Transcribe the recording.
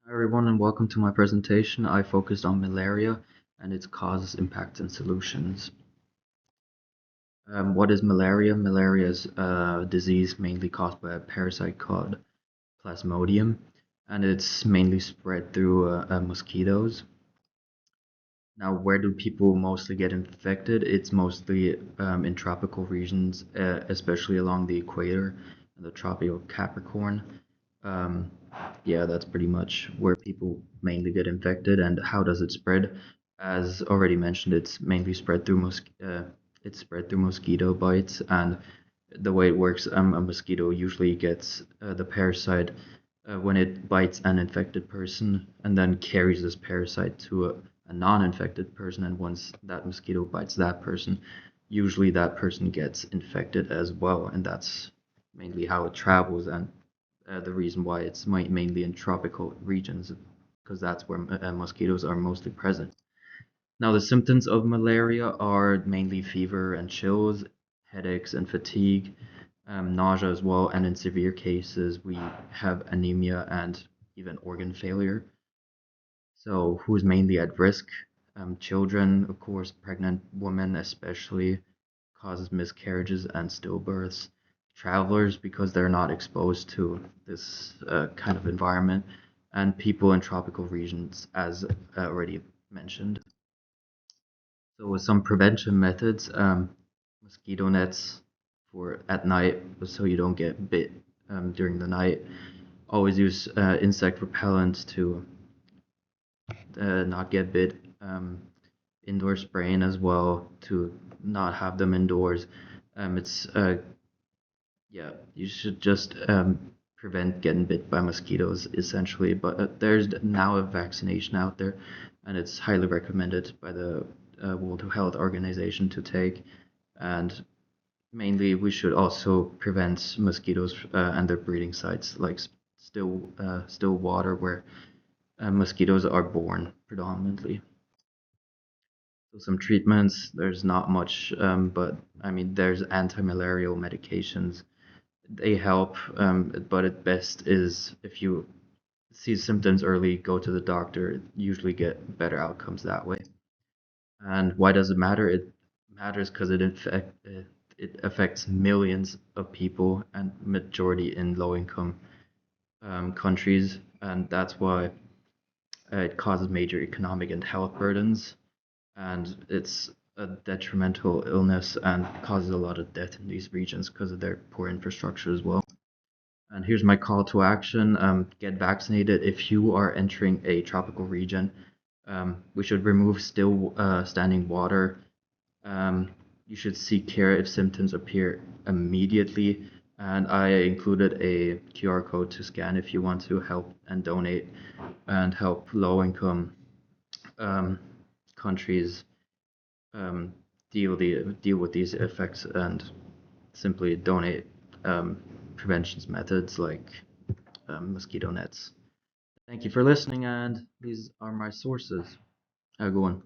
Hi everyone and welcome to my presentation. I focused on malaria and its causes, impacts and solutions. What is malaria? Malaria is a disease mainly caused by a parasite called Plasmodium, and it's mainly spread through mosquitoes. Now, where do people mostly get infected? It's mostly in tropical regions, especially along the equator and the tropical Capricorn. Um, yeah, that's pretty much where people mainly get infected. And how does it spread? As already mentioned, it's spread through mosquito bites, and the way it works, a mosquito usually gets the parasite when it bites an infected person, and then carries this parasite to a non-infected person. And once that mosquito bites that person, usually that person gets infected as well, and that's mainly how it travels. And the reason why it's mainly in tropical regions, because that's where mosquitoes are mostly present. Now, the symptoms of malaria are mainly fever and chills, headaches and fatigue, nausea as well, and in severe cases, we have anemia and even organ failure. So, who's mainly at risk? Children, of course, pregnant women especially, causes miscarriages and stillbirths. Travelers, because they're not exposed to this kind of environment, and people in tropical regions, as already mentioned. So with some prevention methods, mosquito nets for at night, so you don't get bit during the night. Always use insect repellent to not get bit. Indoor spraying as well to not have them indoors. It's yeah, you should just prevent getting bit by mosquitoes essentially. But there's now a vaccination out there, and it's highly recommended by the World Health Organization to take. And mainly, we should also prevent mosquitoes and their breeding sites, like still water, where mosquitoes are born predominantly. So some treatments, there's not much, but I mean, there's anti-malarial medications. They help, but at best is if you see symptoms early, go to the doctor, usually get better outcomes that way. And why does it matter? It matters because it affects millions of people, and majority in low-income countries, and that's why it causes major economic and health burdens, and it's a detrimental illness and causes a lot of death in these regions because of their poor infrastructure as well. And here's my call to action. Get vaccinated if you are entering a tropical region. We should remove still standing water. Um, you should seek care if symptoms appear immediately. And I included a QR code to scan if you want to help and donate and help low-income um, countries um, deal with these effects, and simply donate prevention methods like mosquito nets. Thank you for listening, and these are my sources. Have a good one.